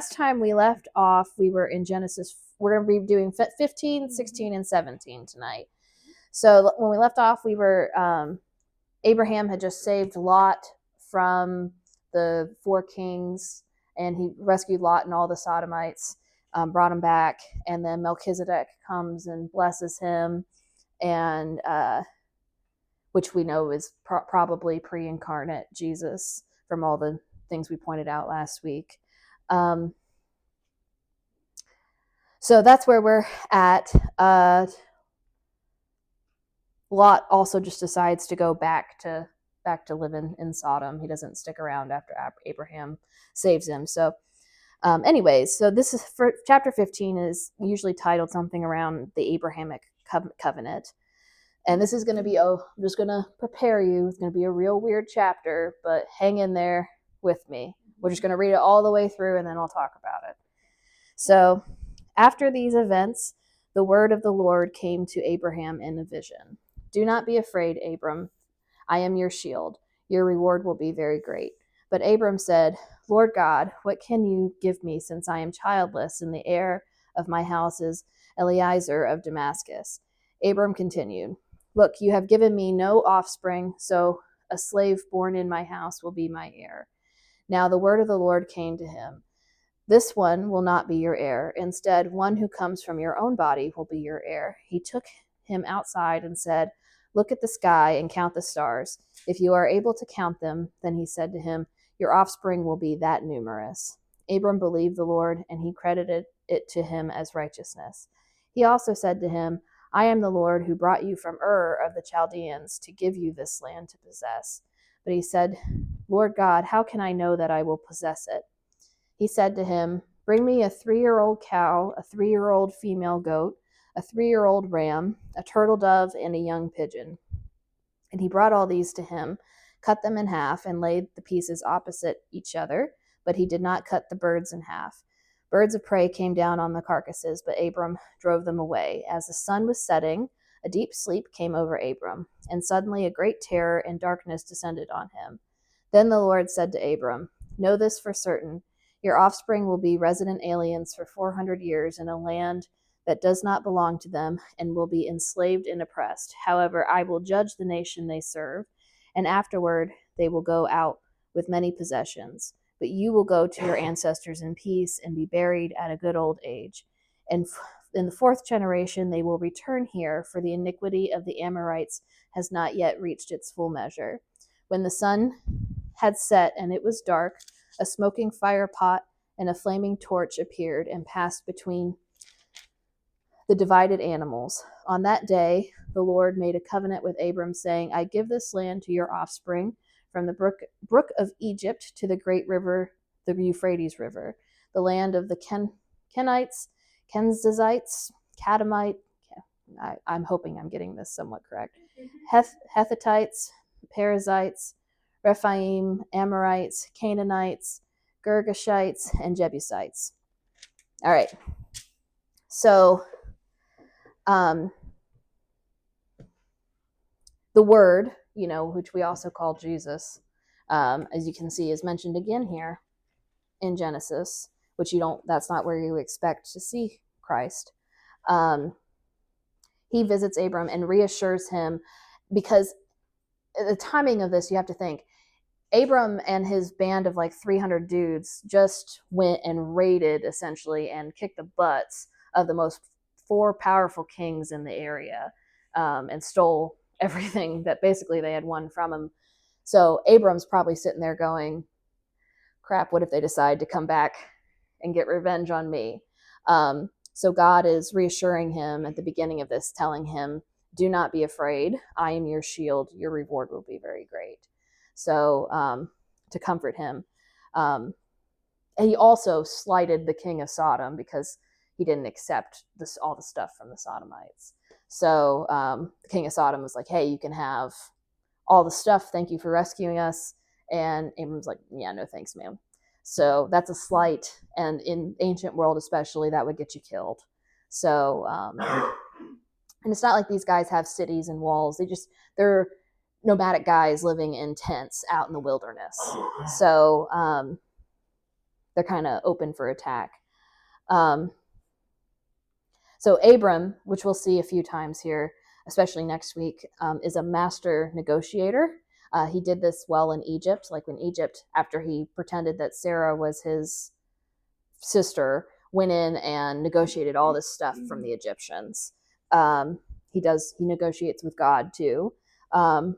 Last time we left off, we were in Genesis. We're going to be doing 15, 16, and 17 tonight. So when we left off, we were Abraham had just saved Lot from the 4 kings, and he rescued Lot and all the Sodomites, brought him back, and then Melchizedek comes and blesses him, and which we know is probably pre-incarnate Jesus from all the things we pointed out last week. So that's where we're at. Lot also just decides to go back to living in Sodom. He doesn't stick around after Abraham saves him. So anyways, so this is for chapter 15 is usually titled something around the Abrahamic covenant. And this is going to be, I'm just going to prepare you. It's going to be a real weird chapter, but hang in there with me. We're just going to read it all the way through, and then I'll talk about it. So after these events, the word of the Lord came to Abraham in a vision. Do not be afraid, Abram. I am your shield. Your reward will be very great. But Abram said, Lord God, what can you give me since I am childless, and the heir of my house is Eliezer of Damascus? Abram continued, Look, you have given me no offspring, so a slave born in my house will be my heir. Now the word of the Lord came to him. This one will not be your heir. Instead, one who comes from your own body will be your heir. He took him outside and said, Look at the sky and count the stars. If you are able to count them, then he said to him, Your offspring will be that numerous. Abram believed the Lord, and he credited it to him as righteousness. He also said to him, I am the Lord who brought you from Ur of the Chaldeans to give you this land to possess. But he said, Lord God, how can I know that I will possess it? He said to him, Bring me a 3-year-old cow, a 3-year-old female goat, a 3-year-old ram, a turtle dove, and a young pigeon. And he brought all these to him, cut them in half, and laid the pieces opposite each other, but he did not cut the birds in half. Birds of prey came down on the carcasses, but Abram drove them away. As the sun was setting, a deep sleep came over Abram, and suddenly a great terror and darkness descended on him. Then the Lord said to Abram, Know this for certain, your offspring will be resident aliens for 400 years in a land that does not belong to them, and will be enslaved and oppressed. However, I will judge the nation they serve, and afterward they will go out with many possessions. But you will go to your ancestors in peace and be buried at a good old age. And in the 4th generation they will return here, for the iniquity of the Amorites has not yet reached its full measure. When the sun had set and it was dark, a smoking fire pot and a flaming torch appeared and passed between the divided animals. On that day, the Lord made a covenant with Abram, saying, I give this land to your offspring, from the brook of Egypt to the great river, the Euphrates River, the land of the Kenites, Kenizzites, Catamite, I'm hoping I'm getting this somewhat correct, Hethites, Perizzites, Rephaim, Amorites, Canaanites, Girgashites, and Jebusites. All right. So the word, which we also call Jesus, as you can see, is mentioned again here in Genesis, which that's not where you expect to see Christ. He visits Abram and reassures him, because the timing of this, you have to think, Abram and his band of like 300 dudes just went and raided, essentially, and kicked the butts of the most 4 powerful kings in the area, and stole everything that basically they had won from him. So Abram's probably sitting there going, crap, what if they decide to come back and get revenge on me? So God is reassuring him at the beginning of this, telling him, do not be afraid. I am your shield. Your reward will be very great. So to comfort him. And he also slighted the king of Sodom because he didn't accept all the stuff from the Sodomites. So the king of Sodom was like, hey, you can have all the stuff. Thank you for rescuing us. And Abram's like, yeah, no thanks, man. So that's a slight. And in ancient world especially, that would get you killed. So, and it's not like these guys have cities and walls. They're nomadic guys living in tents out in the wilderness. So they're kind of open for attack. So Abram, which we'll see a few times here, especially next week, is a master negotiator. He did this well in Egypt, like in Egypt, after he pretended that Sarah was his sister, went in and negotiated all this stuff from the Egyptians. He negotiates with God too, and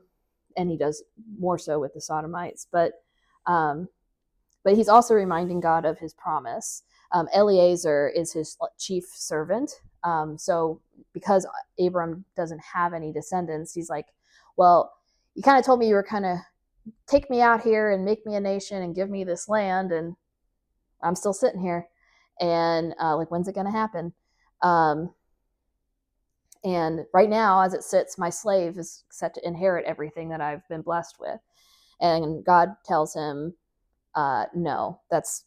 he does more so with the Sodomites. But he's also reminding God of his promise. Eliezer is his chief servant. So because Abram doesn't have any descendants, he's like, well, you kind of told me you were kind of take me out here and make me a nation and give me this land, and I'm still sitting here. And like, when's it going to happen? And right now, as it sits, my slave is set to inherit everything that I've been blessed with. And God tells him, no, that's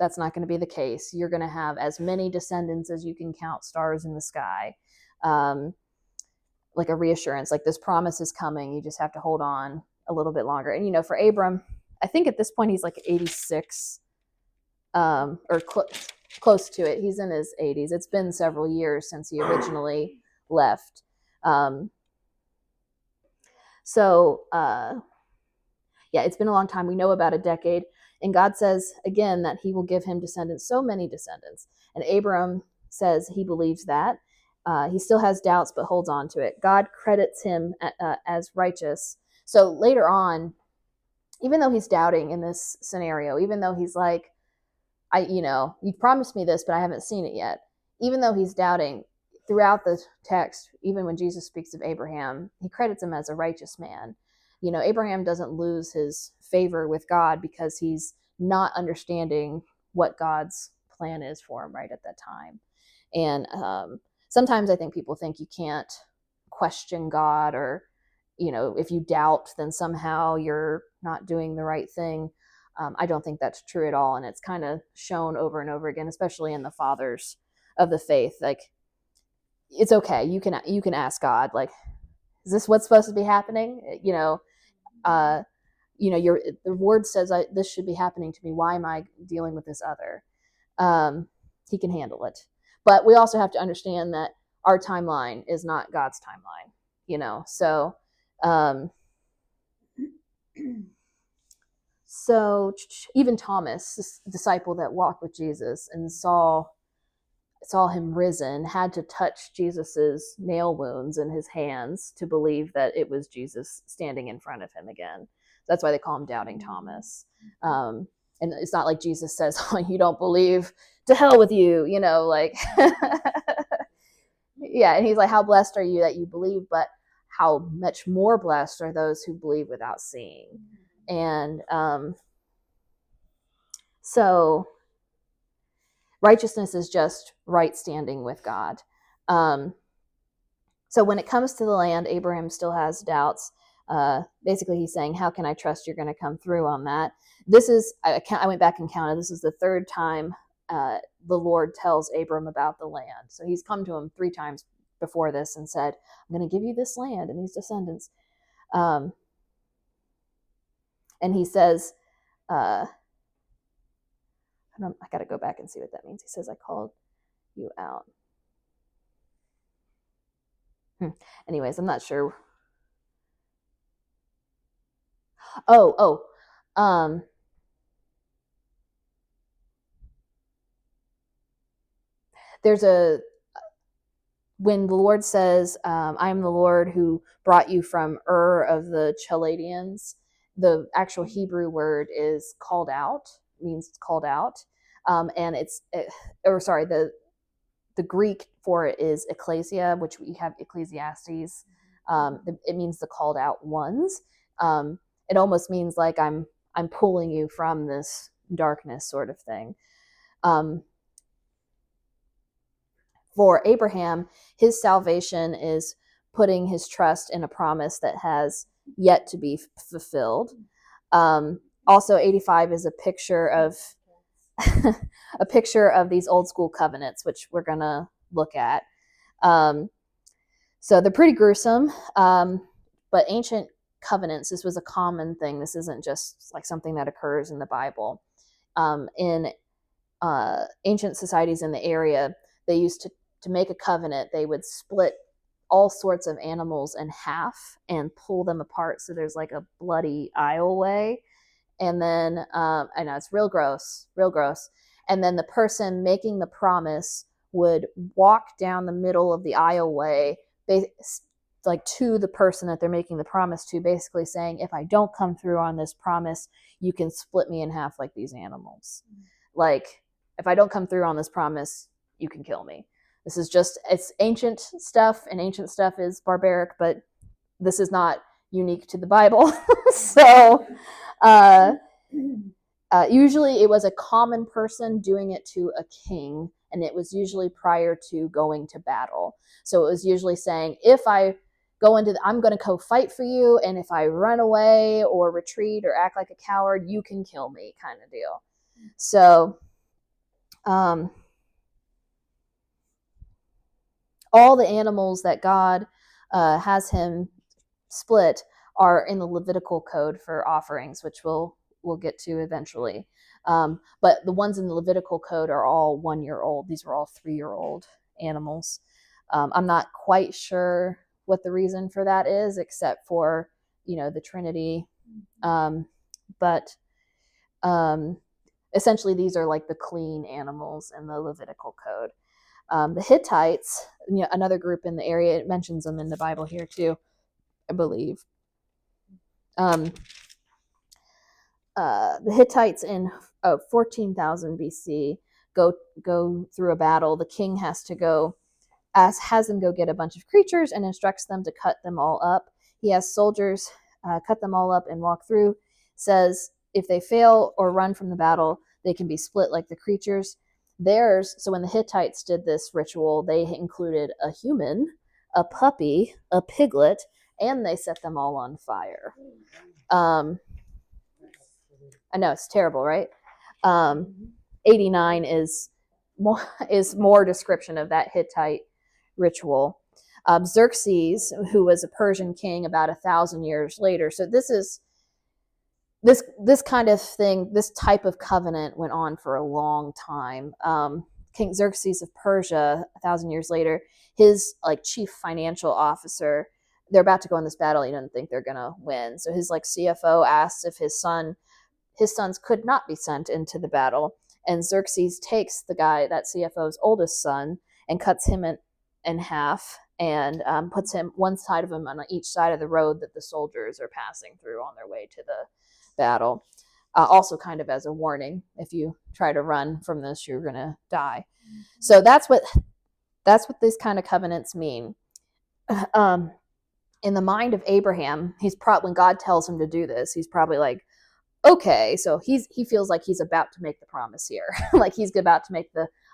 not going to be the case. You're going to have as many descendants as you can count stars in the sky. Like a reassurance, like this promise is coming. You just have to hold on a little bit longer. And, for Abram, I think at this point he's like 86, or close to it. He's in his 80s. It's been several years since he originally left. Yeah, it's been a long time. We know about a decade. And God says, again, that he will give him descendants, so many descendants. And Abram says he believes that. He still has doubts, but holds on to it. God credits him as righteous. So later on, even though he's doubting in this scenario, even though he's like, you promised me this, but I haven't seen it yet. Even though he's doubting, throughout the text, even when Jesus speaks of Abraham, he credits him as a righteous man. Abraham doesn't lose his favor with God because he's not understanding what God's plan is for him right at that time. And sometimes I think people think you can't question God, or, if you doubt, then somehow you're not doing the right thing. I don't think that's true at all. And it's kind of shown over and over again, especially in the fathers of the faith. Like, it's okay. You can ask God, like, is this what's supposed to be happening? The word says this should be happening to me. Why am I dealing with this other? He can handle it. But we also have to understand that our timeline is not God's timeline, so so even Thomas, this disciple that walked with Jesus and saw him risen, had to touch Jesus's nail wounds in his hands to believe that it was Jesus standing in front of him again. That's why they call him Doubting Thomas. And it's not like Jesus says, oh, you don't believe, to hell with you, like, yeah. And he's like, how blessed are you that you believe, but how much more blessed are those who believe without seeing. And so righteousness is just right standing with God. So when it comes to the land, Abraham still has doubts. Basically, he's saying, how can I trust you're going to come through on that? This is, I went back and counted, this is the third time the Lord tells Abram about the land. So he's come to him 3 times before this and said, I'm going to give you this land and these descendants. And he says, I got to go back and see what that means. He says, I called you out. Anyways, I'm not sure. When the Lord says, I am the Lord who brought you from Ur of the Chaldeans, the actual Hebrew word is called out, means it's called out. And the Greek for it is ecclesia, which we have Ecclesiastes. It means the called out ones. It almost means like I'm pulling you from this darkness, sort of thing. For Abraham, his salvation is putting his trust in a promise that has yet to be fulfilled. Also, 85 is a picture of these old school covenants, which we're going to look at. So they're pretty gruesome, but ancient covenants, this was a common thing. This isn't just like something that occurs in the Bible. In ancient societies in the area, they used to make a covenant. They would split all sorts of animals in half and pull them apart. So there's like a bloody aisleway. And then I know it's real gross, real gross. And then the person making the promise would walk down the middle of the aisleway, like to the person that they're making the promise to, basically saying, if I don't come through on this promise, you can split me in half like these animals. Like, if I don't come through on this promise, you can kill me. This is just, it's ancient stuff, and ancient stuff is barbaric, but this is not unique to the Bible. So usually it was a common person doing it to a king, and it was usually prior to going to battle. So it was usually saying, if I go into I'm going to go fight for you, and if I run away or retreat or act like a coward, you can kill me, kind of deal. So all the animals that God has him split are in the Levitical code for offerings, which we'll get to eventually. But the ones in the Levitical code are all 1 year old. These were all 3-year-old animals. I'm not quite sure what the reason for that is, except for, the Trinity. But essentially these are like the clean animals in the Levitical code. The Hittites, another group in the area, it mentions them in the Bible here too, I believe. The Hittites in 14,000 BC go through a battle. The king has them go get a bunch of creatures and instructs them to cut them all up. He has soldiers cut them all up and walk through. Says if they fail or run from the battle, they can be split like the creatures. So when the Hittites did this ritual, they included a human, a puppy, a piglet, and they set them all on fire. I know, it's terrible, right? 89 is more description of that Hittite ritual. Xerxes, who was a Persian king about 1,000 years later. So this kind of thing, this type of covenant went on for a long time. King Xerxes of Persia, 1,000 years later, his chief financial officer, they're about to go in this battle. He doesn't think they're gonna win. So his CFO asks if his sons could not be sent into the battle. And Xerxes takes that CFO's oldest son and cuts him in half and puts him one side of him on each side of the road that the soldiers are passing through on their way to the battle. Also kind of as a warning, if you try to run from this, you're going to die. So that's what these kind of covenants mean. In the mind of Abraham, when God tells him to do this, he's probably like, okay, so he feels like he's about to make the promise here. Like he's about to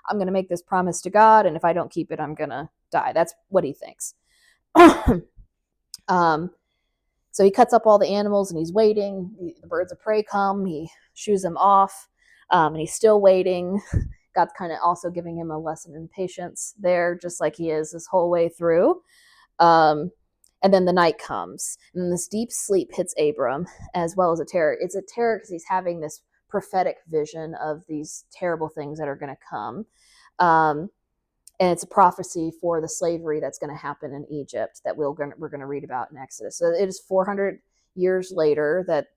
I'm going to make this promise to God, and if I don't keep it, I'm going to die. That's what he thinks. So he cuts up all the animals and he's waiting. The birds of prey come, he shoos them off, and he's still waiting. God's kind of also giving him a lesson in patience there, just like he is this whole way through. And then the night comes, and then this deep sleep hits Abram, as well as a terror. It's a terror because he's having this prophetic vision of these terrible things that are going to come. And it's a prophecy for the slavery that's going to happen in Egypt that we're going to read about in Exodus. So it is 400 years later that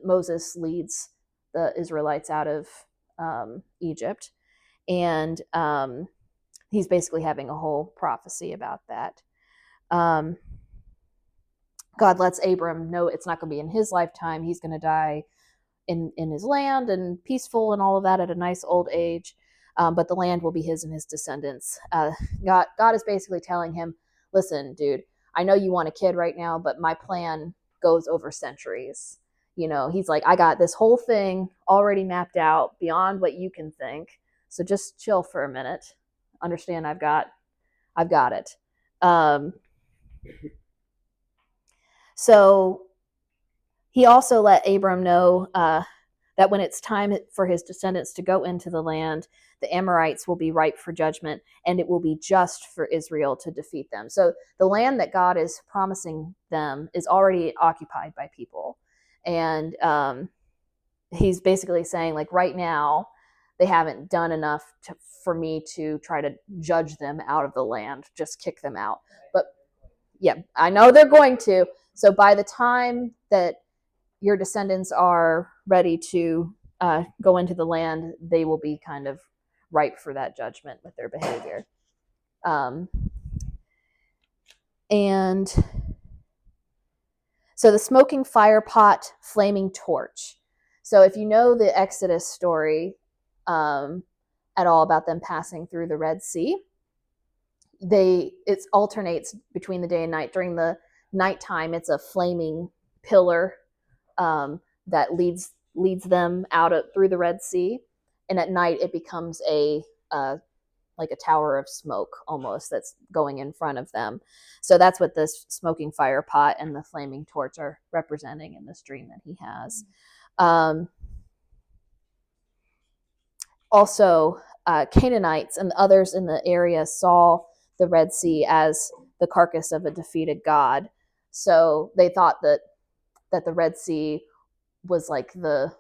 Moses leads the Israelites out of Egypt, and he's basically having a whole prophecy about that. God lets Abram know it's not going to be in his lifetime. He's going to die in his land and peaceful and all of that at a nice old age. But the land will be his and his descendants. God is basically telling him, listen, dude, I know you want a kid right now, but my plan goes over centuries. He's like, I got this whole thing already mapped out beyond what you can think. So just chill for a minute. Understand I've got it. So he also let Abram know that when it's time for his descendants to go into the land, the Amorites will be ripe for judgment, and it will be just for Israel to defeat them. So the land that God is promising them is already occupied by people. And he's basically saying, like, right now they haven't done enough for me to try to judge them out of the land, just kick them out. But yeah, I know they're going to. So by the time that your descendants are ready to go into the land, they will be kind of ripe for that judgment with their behavior. And so the smoking fire pot, flaming torch. So if you know the Exodus story at all about them passing through the Red Sea, it alternates between the day and night. During the nighttime, it's a flaming pillar that leads them out through the Red Sea, and at night it becomes like a tower of smoke almost that's going in front of them. So that's what this smoking fire pot and the flaming torch are representing in this dream that he has. Also, Canaanites and others in the area saw the Red Sea as the carcass of a defeated god. So they thought that the Red Sea was like the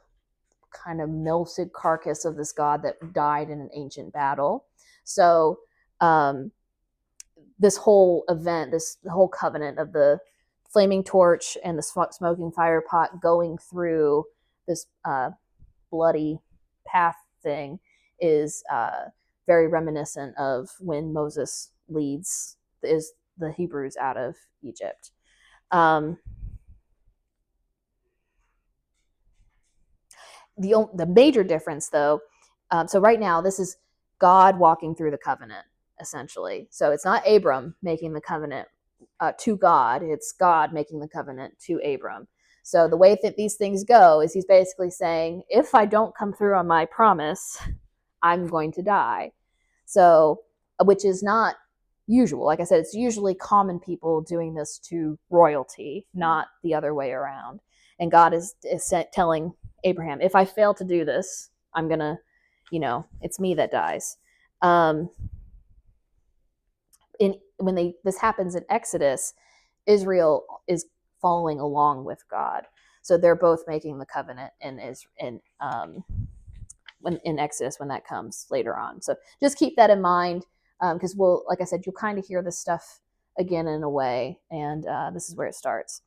kind of melted carcass of this god that died in an ancient battle. So this whole event, this whole covenant of the flaming torch and the smoking fire pot going through this bloody path thing is very reminiscent of when Moses leads the Hebrews out of Egypt. The major difference, though, so right now this is God walking through the covenant, essentially. So it's not Abram making the covenant to God, it's God making the covenant to Abram. So the way that these things go is he's basically saying, if I don't come through on my promise, I'm going to die. So, which is not usual. Like I said, it's usually common people doing this to royalty, not the other way around. And God is telling Abraham, if I fail to do this, I'm going to, it's me that dies. When this happens in Exodus, Israel is following along with God. So they're both making the covenant in Exodus when that comes later on. So just keep that in mind, because like I said, you'll kind of hear this stuff again in a way, and this is where it starts.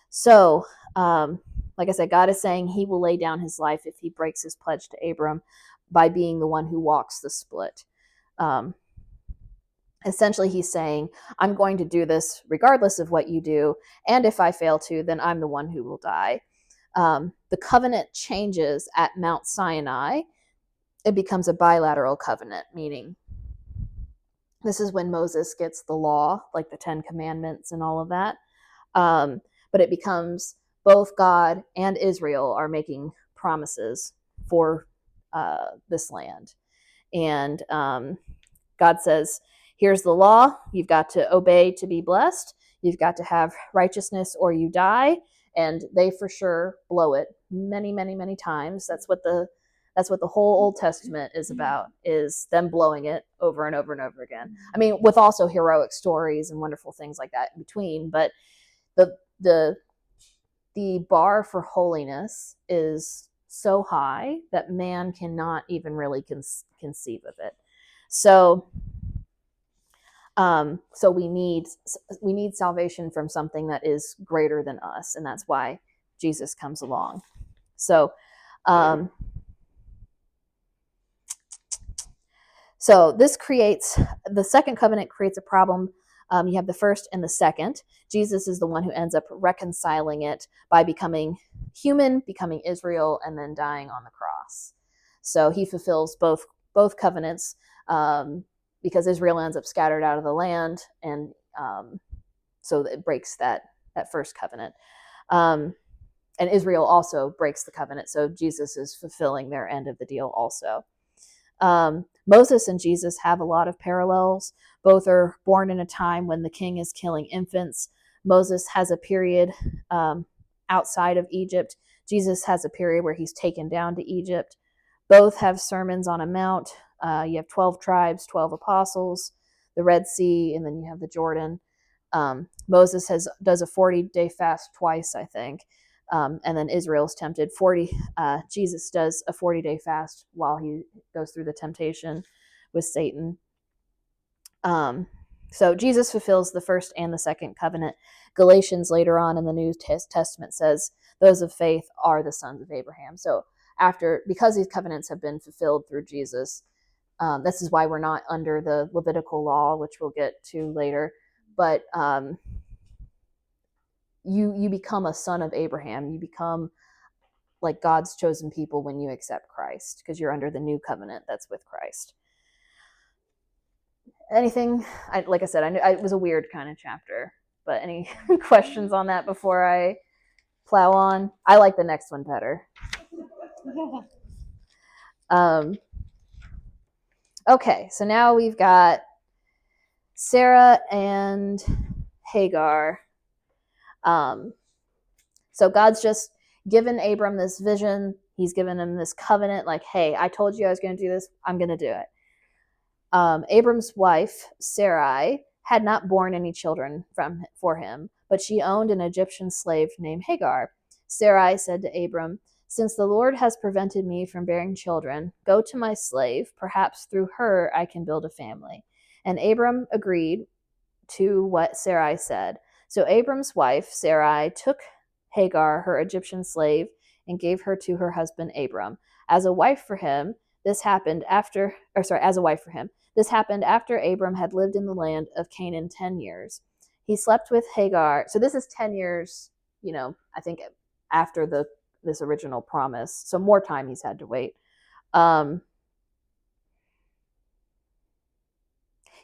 So, like I said, God is saying he will lay down his life if he breaks his pledge to Abram by being the one who walks the split. Essentially, he's saying, I'm going to do this regardless of what you do, and if I fail to, then I'm the one who will die. The covenant changes at Mount Sinai. It becomes a bilateral covenant, meaning this is when Moses gets the law, like the 10 Commandments and all of that. But it becomes both God and Israel are making promises for this land. And God says, here's the law. You've got to obey to be blessed. You've got to have righteousness or you die. And they for sure blow it many, many, many times. That's what the whole Old Testament is about, is them blowing it over and over and over again. I mean, with also heroic stories and wonderful things like that in between. But the bar for holiness is so high that man cannot even really conceive of it. So we need salvation from something that is greater than us, and that's why Jesus comes along. So this creates, the second covenant creates a problem. You have the first and the second. Jesus is the one who ends up reconciling it by becoming human, becoming Israel, and then dying on the cross. So he fulfills both covenants, because Israel ends up scattered out of the land, and so it breaks that first covenant. And Israel also breaks the covenant, so Jesus is fulfilling their end of the deal also. Moses and Jesus have a lot of parallels. Both are born in a time when the king is killing infants. Moses has a period outside of Egypt. Jesus has a period where he's taken down to Egypt. Both have sermons on a mount. You have 12 tribes, 12 apostles, the Red Sea, and then you have the Jordan. Moses does a 40-day fast twice, I think. And then Israel's tempted. Jesus does a 40-day fast while he goes through the temptation with Satan. So Jesus fulfills the first and the second covenant. Galatians later on in the New Testament says those of faith are the sons of Abraham. So because these covenants have been fulfilled through Jesus, this is why we're not under the Levitical law, which we'll get to later. But you become a son of Abraham. You become like God's chosen people when you accept Christ, because you're under the new covenant that's with Christ. Anything? Like I said, I knew it was a weird kind of chapter, but any questions on that before I plow on? I like the next one better. Okay, so now we've got Sarah and Hagar. So God's just given Abram this vision. He's given him this covenant, like, hey, I told you I was going to do this. I'm going to do it. Abram's wife, Sarai, had not borne any children for him, but she owned an Egyptian slave named Hagar. Sarai said to Abram, since the Lord has prevented me from bearing children, go to my slave. Perhaps through her I can build a family. And Abram agreed to what Sarai said. So Abram's wife, Sarai, took Hagar, her Egyptian slave, and gave her to her husband Abram. As a wife for him, this happened after Abram had lived in the land of Canaan 10 years. He slept with Hagar. So this is 10 years, I think after this original promise. So more time he's had to wait.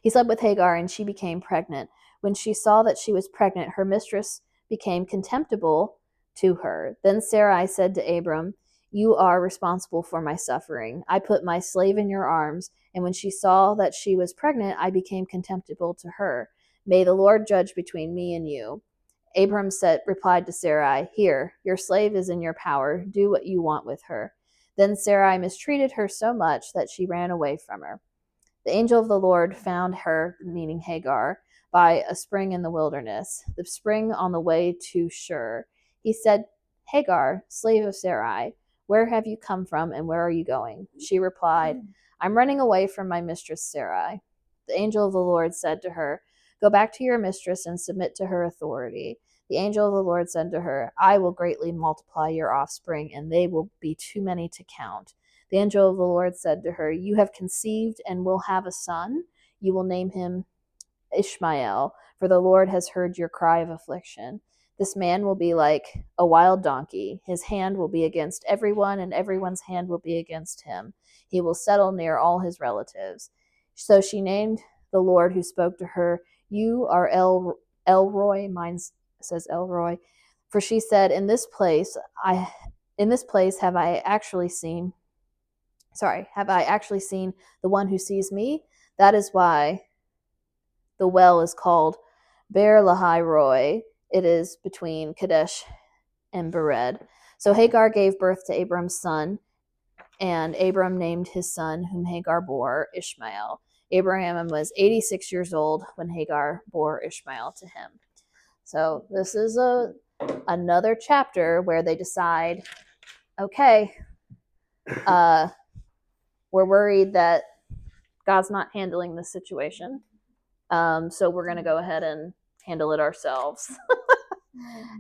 He slept with Hagar, and she became pregnant. When she saw that she was pregnant, her mistress became contemptible to her. Then Sarai said to Abram, you are responsible for my suffering. I put my slave in your arms, and when she saw that she was pregnant, I became contemptible to her. May the Lord judge between me and you. Abram replied to Sarai, here, your slave is in your power. Do what you want with her. Then Sarai mistreated her so much that she ran away from her. The angel of the Lord found her, meaning Hagar, by a spring in the wilderness, the spring on the way to Shur. He said, Hagar, slave of Sarai, where have you come from and where are you going? She replied, I'm running away from my mistress Sarai. The angel of the Lord said to her, go back to your mistress and submit to her authority. The angel of the Lord said to her, I will greatly multiply your offspring, and they will be too many to count. The angel of the Lord said to her, you have conceived and will have a son. You will name him Ishmael, for the Lord has heard your cry of affliction. This man will be like a wild donkey. His hand will be against everyone, and everyone's hand will be against him. He will settle near all his relatives. So she named the Lord who spoke to her, you are Elroy, mine says Elroy, for she said, in this place have I actually seen the one who sees me? That is why the well is called Beer Lahai Roi. It is between Kadesh and Bered. So Hagar gave birth to Abram's son, and Abram named his son, whom Hagar bore, Ishmael. Abraham was 86 years old when Hagar bore Ishmael to him. So this is another chapter where they decide, okay, we're worried that God's not handling this situation. So we're going to go ahead and handle it ourselves.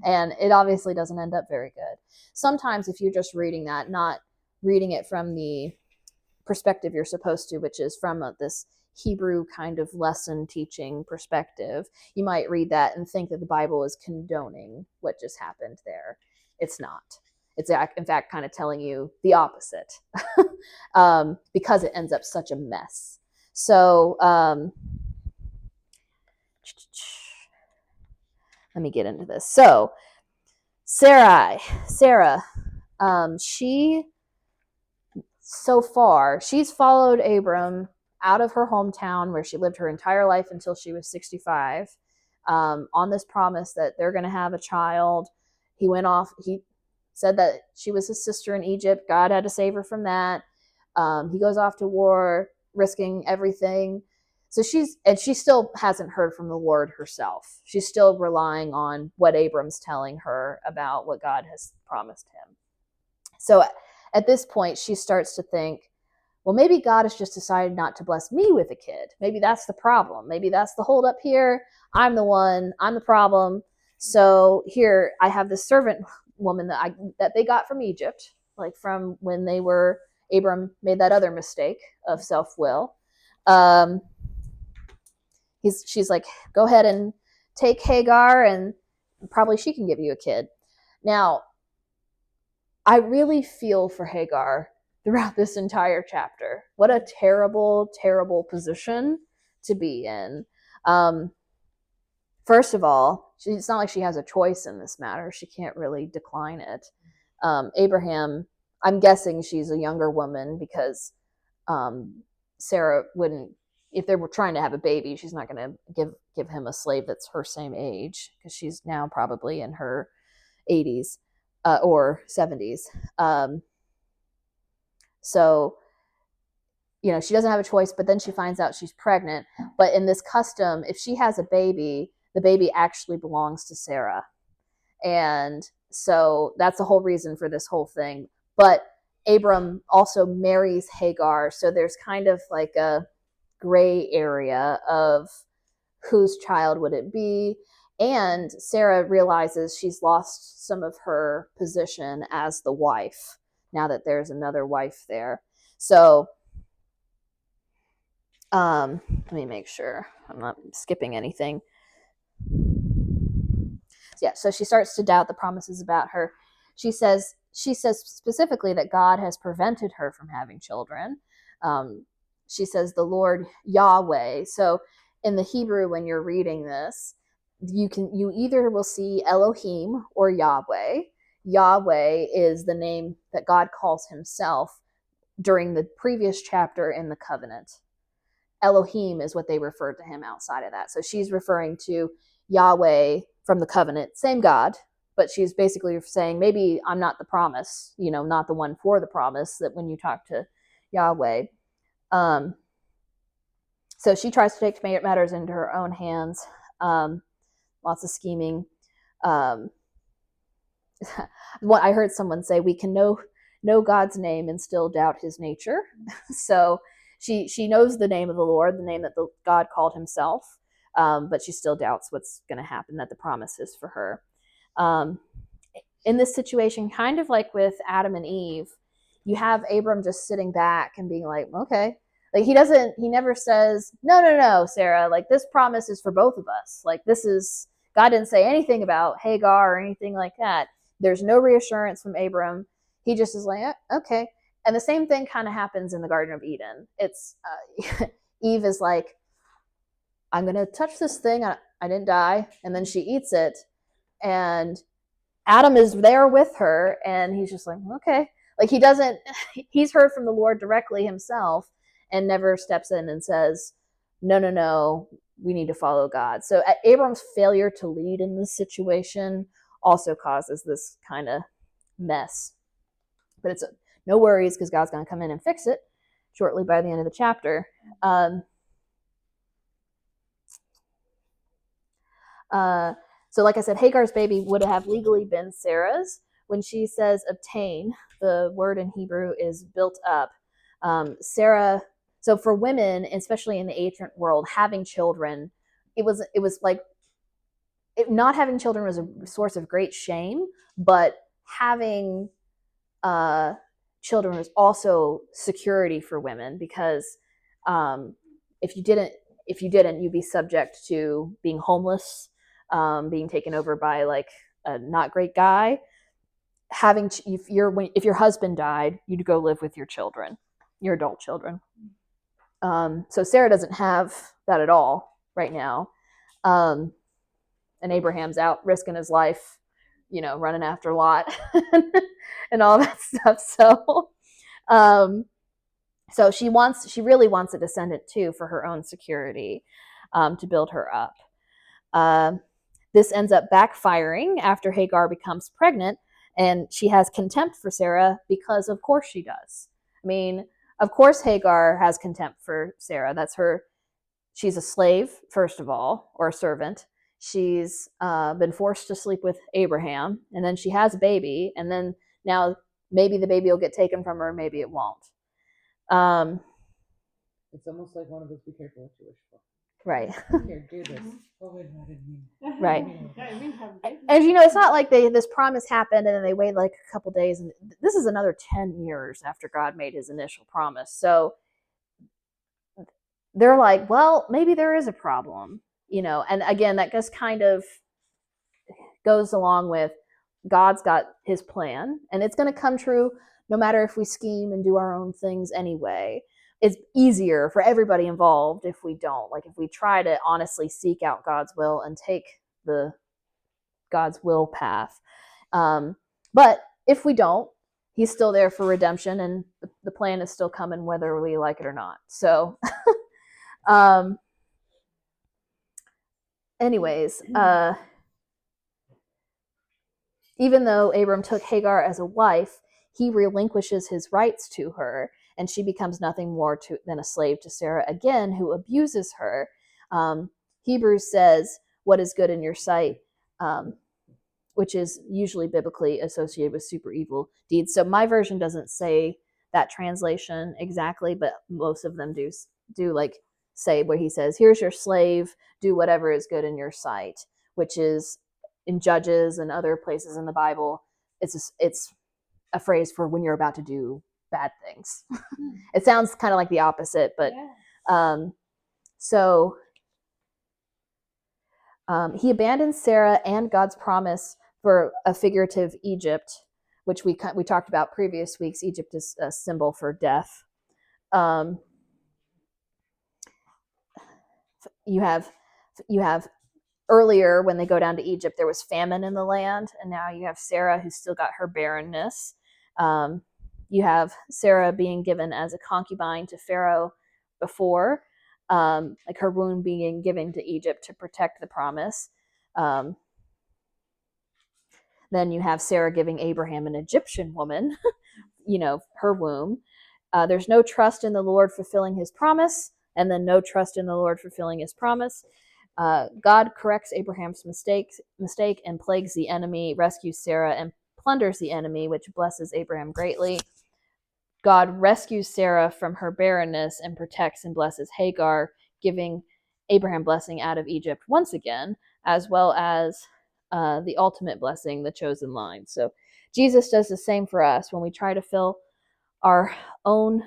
And it obviously doesn't end up very good. Sometimes if you're just reading that, not reading it from the perspective you're supposed to, which is from this Hebrew kind of lesson teaching perspective, you might read that and think that the Bible is condoning what just happened there. It's not. It's in fact kind of telling you the opposite because it ends up such a mess. So let me get into this. So Sarah, she's followed Abram out of her hometown where she lived her entire life until she was 65 on this promise that they're going to have a child. He said that she was his sister in Egypt. God had to save her from that. He goes off to war, risking everything. So she still hasn't heard from the Lord herself. She's still relying on what Abram's telling her about what God has promised him. So at this point, she starts to think, well, maybe God has just decided not to bless me with a kid. Maybe that's the problem. Maybe that's the hold up here. I'm the problem. So here I have this servant woman that they got from Egypt, like from when Abram made that other mistake of self-will. She's like, go ahead and take Hagar, and probably she can give you a kid. Now, I really feel for Hagar throughout this entire chapter. What a terrible, terrible position to be in. First of all, it's not like she has a choice in this matter. She can't really decline it. Abraham, I'm guessing she's a younger woman because Sarah wouldn't, if they were trying to have a baby, she's not going to give him a slave that's her same age, because she's now probably in her 80s or 70s. So, she doesn't have a choice, but then she finds out she's pregnant. But in this custom, if she has a baby, the baby actually belongs to Sarah. And so that's the whole reason for this whole thing. But Abram also marries Hagar. So there's kind of like a gray area of whose child would it be. And Sarah realizes she's lost some of her position as the wife now that there's another wife there. So let me make sure I'm not skipping anything. Yeah, so she starts to doubt the promises about her. She says specifically that God has prevented her from having children. She says the Lord Yahweh. So in the Hebrew, when you're reading this, you either will see Elohim or Yahweh. Yahweh is the name that God calls himself during the previous chapter in the covenant. Elohim is what they refer to him outside of that. So she's referring to Yahweh from the covenant, same God, but she's basically saying, maybe I'm not the promise, not the one for the promise, that when you talk to Yahweh. So she tries to take matters into her own hands. Lots of scheming. What I heard someone say, we can know God's name and still doubt his nature. So she knows the name of the Lord, the name that God called himself, but she still doubts what's going to happen, that the promise is for her. In this situation, kind of like with Adam and Eve, you have Abram just sitting back and being like, okay. Like he never says, no, Sarah, like this promise is for both of us. Like God didn't say anything about Hagar or anything like that. There's no reassurance from Abram. He just is like, okay. And the same thing kind of happens in the Garden of Eden. It's Eve is like, I'm going to touch this thing. I didn't die. And then she eats it. And Adam is there with her. And he's just like, okay. Like he's heard from the Lord directly himself and never steps in and says, no, we need to follow God. So Abram's failure to lead in this situation also causes this kind of mess. But it's no worries, because God's going to come in and fix it shortly by the end of the chapter. So like I said, Hagar's baby would have legally been Sarah's. When she says obtain, the word in Hebrew is built up. Sarah, so for women, especially in the ancient world, having children, it was like, not having children was a source of great shame, but having children was also security for women, because if you didn't, you'd be subject to being homeless, being taken over by like a not great guy. If your husband died, you'd go live with your children, your adult children. So Sarah doesn't have that at all right now. And Abraham's out risking his life, running after Lot and all that stuff. So she really wants a descendant too, for her own security, to build her up. This ends up backfiring after Hagar becomes pregnant, and she has contempt for Sarah, because of course she does. I mean, of course Hagar has contempt for Sarah. That's her. she's a slave, first of all, or a servant. She's been forced to sleep with Abraham, and then she has a baby, and then now maybe the baby will get taken from her, maybe it won't. It's almost like one of those be careful what you wish for. Right. Here, do this. Oh, wait, no, I didn't mean. Right. Yeah, And you know, it's not like this promise happened and then they waited like a couple days. And this is another 10 years after God made his initial promise. So they're like, well, maybe there is a problem, you know. And again, that just kind of goes along with God's got his plan and it's going to come true no matter if we scheme and do our own things anyway. It's easier for everybody involved if we don't. Like if we try to honestly seek out God's will and take the God's will path. But if we don't, he's still there for redemption and the plan is still coming whether we like it or not. So anyways, even though Abram took Hagar as a wife, he relinquishes his rights to her, and she becomes nothing more than a slave to Sarah again, who abuses her. Hebrews says, what is good in your sight, which is usually biblically associated with super evil deeds. So my version doesn't say that translation exactly, but most of them do like say where he says, here's your slave, do whatever is good in your sight, which is in Judges and other places in the Bible, it's a phrase for when you're about to do bad things. It sounds kind of like the opposite, but so he abandons Sarah and God's promise for a figurative Egypt, which we talked about previous weeks. Egypt is a symbol for death. You have earlier when they go down to Egypt, there was famine in the land, and now you have Sarah who's still got her barrenness. You have Sarah being given as a concubine to Pharaoh before, like her womb being given to Egypt to protect the promise. Then you have Sarah giving Abraham an Egyptian woman, you know, her womb. There's no trust in the Lord fulfilling his promise, and then no trust in the Lord fulfilling his promise. God corrects Abraham's mistake and plagues the enemy, rescues Sarah and plunders the enemy, which blesses Abraham greatly. God rescues Sarah from her barrenness and protects and blesses Hagar, giving Abraham blessing out of Egypt once again, as well as the ultimate blessing, the chosen line. So Jesus does the same for us when we try to fulfill our own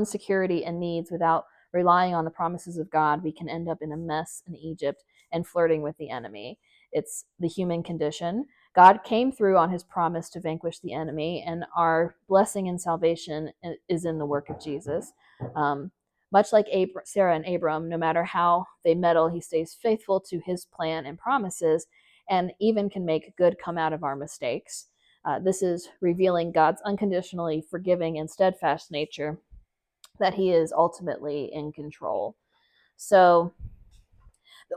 security and needs without relying on the promises of God. We can end up in a mess in Egypt and flirting with the enemy. It's the human condition. God came through on his promise to vanquish the enemy, and our blessing and salvation is in the work of Jesus. Much like Sarah and Abram, no matter how they meddle, he stays faithful to his plan and promises, and even can make good come out of our mistakes. This is revealing God's unconditionally forgiving and steadfast nature, that he is ultimately in control. So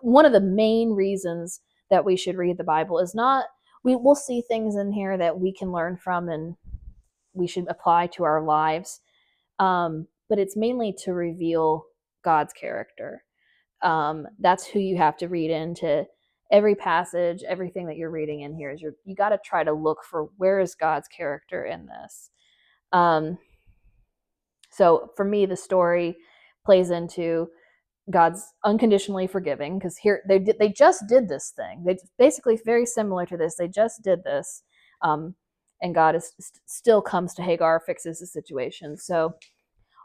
one of the main reasons that we should read the Bible is not, we'll see things in here that we can learn from and we should apply to our lives, but it's mainly to reveal God's character. That's who you have to read into every passage. Everything that you're reading in here is you got to try to look for where is God's character in this. So for me, the story plays into God's unconditionally forgiving, because here they just did this thing. They basically very similar to this. They just did this, and God still comes to Hagar, fixes the situation. So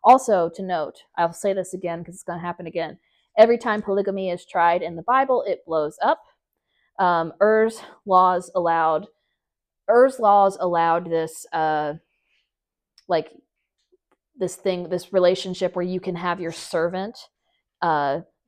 also to note, I'll say this again because it's going to happen again. Every time polygamy is tried in the Bible, it blows up. Ur's laws allowed this like this relationship where you can have your servant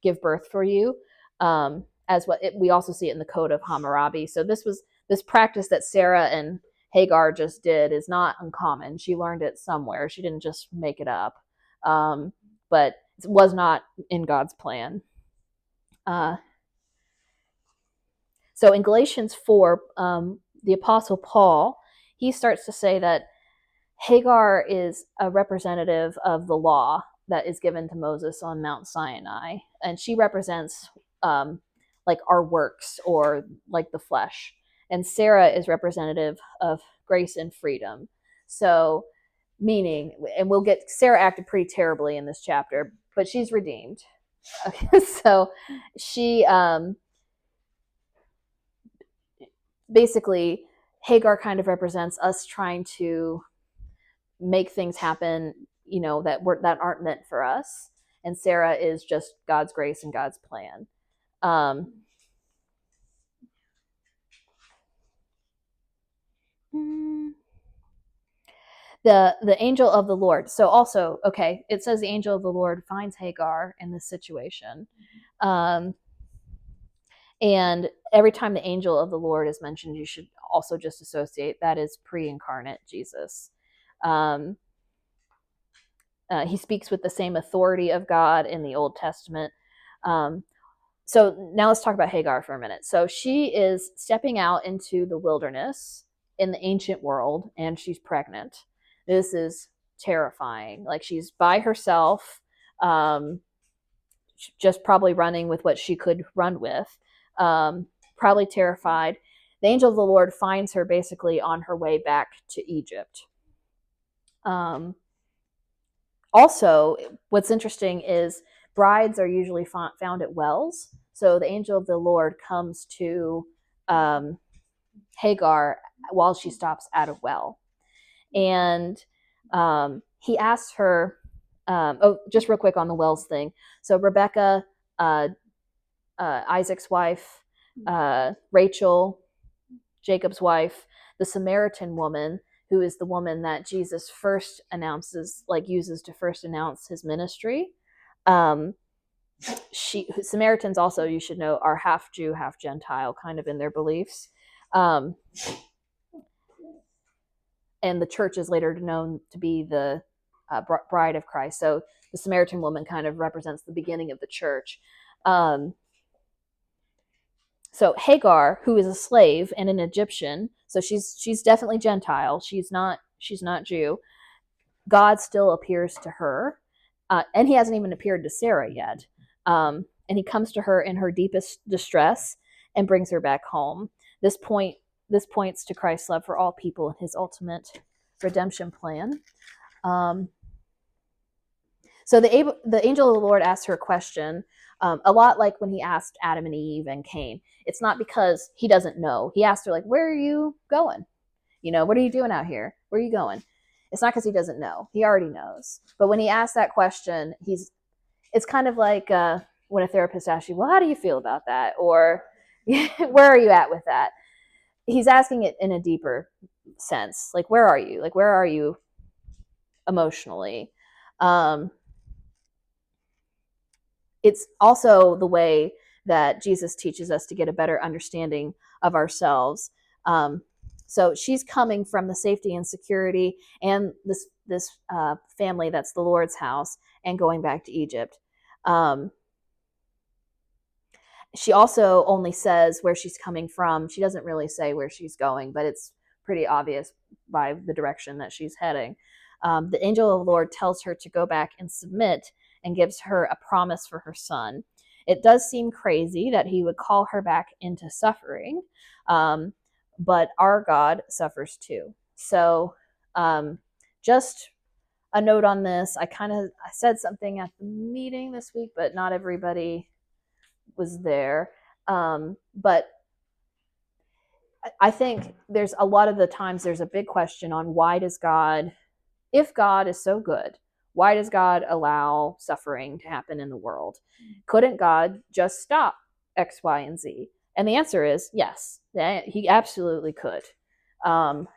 give birth for you, as we also see it in the Code of Hammurabi. So this practice that Sarah and Hagar just did is not uncommon. She learned it somewhere. She didn't just make it up, but it was not in God's plan. So in Galatians 4, the Apostle Paul, he starts to say that Hagar is a representative of the law, that is given to Moses on Mount Sinai, and she represents like our works or like the flesh, and Sarah is representative of grace and freedom. So, meaning, and we'll get, Sarah acted pretty terribly in this chapter, but she's redeemed. Okay, so she basically, Hagar kind of represents us trying to make things happen, that aren't meant for us, and Sarah is just God's grace and God's plan. The angel of the Lord. So also, okay, it says the angel of the Lord finds Hagar in this situation. And every time the angel of the Lord is mentioned, you should also just associate that is pre-incarnate Jesus. He speaks with the same authority of God in the Old Testament. So now let's talk about Hagar for a minute. So she is stepping out into the wilderness in the ancient world, and she's pregnant. This is terrifying. Like, she's by herself, just probably running with what she could run with, probably terrified. The angel of the Lord finds her basically on her way back to Egypt. Also, what's interesting is brides are usually found at wells. So the angel of the Lord comes to Hagar while she stops at a well. And he asks her, just real quick on the wells thing. So Rebecca, Isaac's wife, Rachel, Jacob's wife, the Samaritan woman, who is the woman that Jesus first uses to first announce his ministry. Samaritans also, you should know, are half Jew, half Gentile, kind of in their beliefs. And the church is later known to be the bride of Christ. So the Samaritan woman kind of represents the beginning of the church. So Hagar, who is a slave and an Egyptian, so she's definitely Gentile. She's not Jew. God still appears to her, and he hasn't even appeared to Sarah yet. And he comes to her in her deepest distress and brings her back home. This points to Christ's love for all people and his ultimate redemption plan. So the angel of the Lord asks her a question, a lot like when he asked Adam and Eve and Cain. It's not because he doesn't know. He asked her, like, where are you going? What are you doing out here? Where are you going? It's not because he doesn't know. He already knows. But when he asks that question, it's kind of like when a therapist asks you, well, how do you feel about that? Or where are you at with that? He's asking it in a deeper sense. Like, where are you? Like, where are you emotionally? It's also the way that Jesus teaches us to get a better understanding of ourselves. So she's coming from the safety and security and this family that's the Lord's house, and going back to Egypt. She also only says where she's coming from. She doesn't really say where she's going, but it's pretty obvious by the direction that she's heading. The angel of the Lord tells her to go back and submit, and gives her a promise for her son. It does seem crazy that he would call her back into suffering, but our God suffers too. So just a note on this. I said something at the meeting this week, but not everybody was there. But I think there's a lot of the times there's a big question on if God is so good, why does God allow suffering to happen in the world? Couldn't God just stop X, Y, and Z? And the answer is yes, he absolutely could. And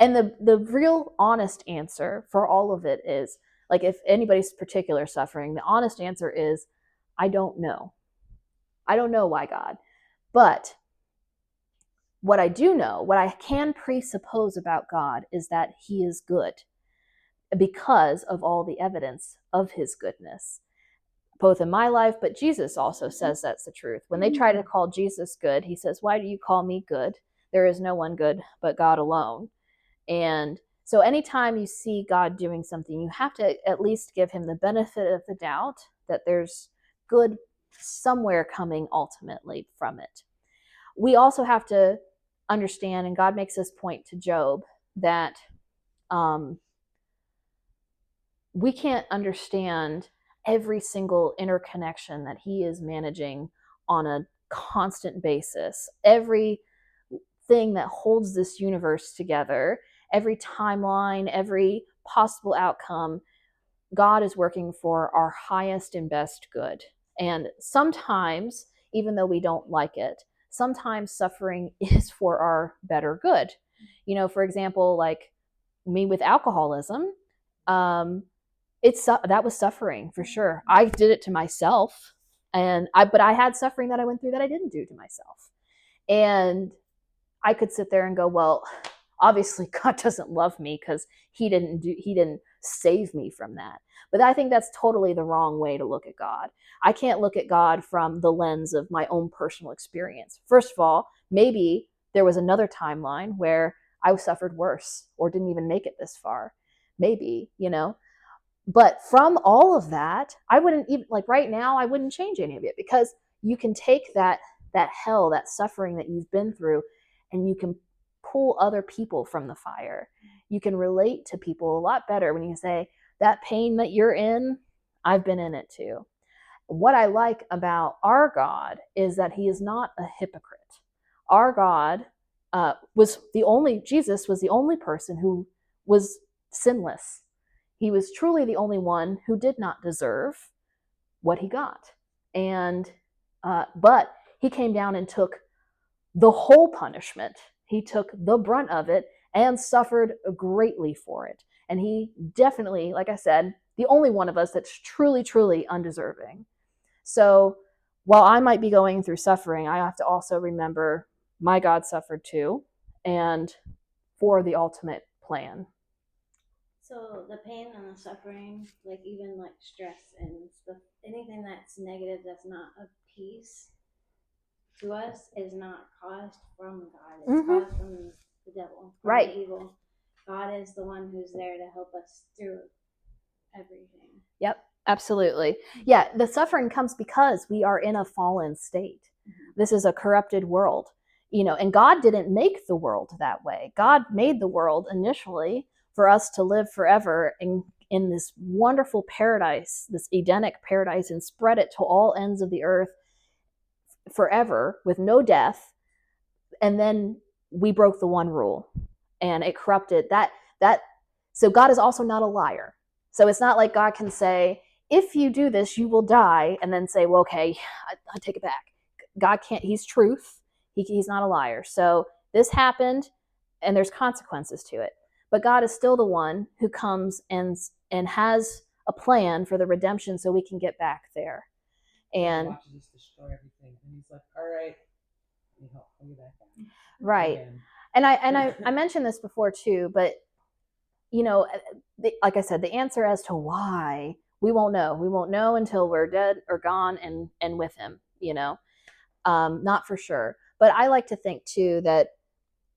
the real honest answer for all of it is, like, if anybody's particular suffering, the honest answer is, I don't know. I don't know why God. But what I do know, what I can presuppose about God, is that he is good, because of all the evidence of his goodness, both in my life, but Jesus also says that's the truth. When they try to call Jesus good, he says, why do you call me good? There is no one good but God alone. And So anytime you see God doing something, you have to at least give him the benefit of the doubt that there's good somewhere coming ultimately from it. We also have to understand, and God makes this point to Job, that we can't understand every single interconnection that he is managing on a constant basis. Every thing that holds this universe together, every timeline, every possible outcome, God is working for our highest and best good. And sometimes, even though we don't like it, sometimes suffering is for our better good. You know, for example, like me with alcoholism, that was suffering for sure. I did it to myself, but I had suffering that I went through that I didn't do to myself. And I could sit there and go, well, obviously God doesn't love me because he didn't save me from that. But I think that's totally the wrong way to look at God. I can't look at God from the lens of my own personal experience. First of all, maybe there was another timeline where I suffered worse or didn't even make it this far. Maybe, you know. But from all of that, I wouldn't even, like right now, I wouldn't change any of it, because you can take that hell, that suffering that you've been through, and you can pull other people from the fire. You can relate to people a lot better when you say, that pain that you're in, I've been in it too. What I like about our God is that he is not a hypocrite. Our God Jesus was the only person who was sinless. He was truly the only one who did not deserve what he got. But he came down and took the whole punishment. He took the brunt of it and suffered greatly for it. And he definitely, like I said, the only one of us that's truly, truly undeserving. So while I might be going through suffering, I have to also remember my God suffered too, and for the ultimate plan. So the pain and the suffering, like even like stress and stuff, anything that's negative, that's not of peace to us, is not caused from God. It's caused from the devil, from right? The evil. God is the one who's there to help us through everything. Yep, absolutely. Yeah, the suffering comes because we are in a fallen state. This is a corrupted world, you know, and God didn't make the world that way. God made the world initially for us to live forever in this wonderful paradise, this Edenic paradise, and spread it to all ends of the earth forever with no death. And then we broke the one rule, and it corrupted that. So God is also not a liar. So it's not like God can say, if you do this, you will die, and then say, well, okay, I take it back. God can't. He's truth. He's not a liar. So this happened, and there's consequences to it. But God is still the one who comes and has a plan for the redemption, so we can get back there. And he watches us destroy everything, and he's like, "All right, I'll you back down." Right. Again. And I mentioned this before too, but you know, like I said, the answer as to why, we won't know. We won't know until we're dead or gone and with him, you know. Not for sure. But I like to think too that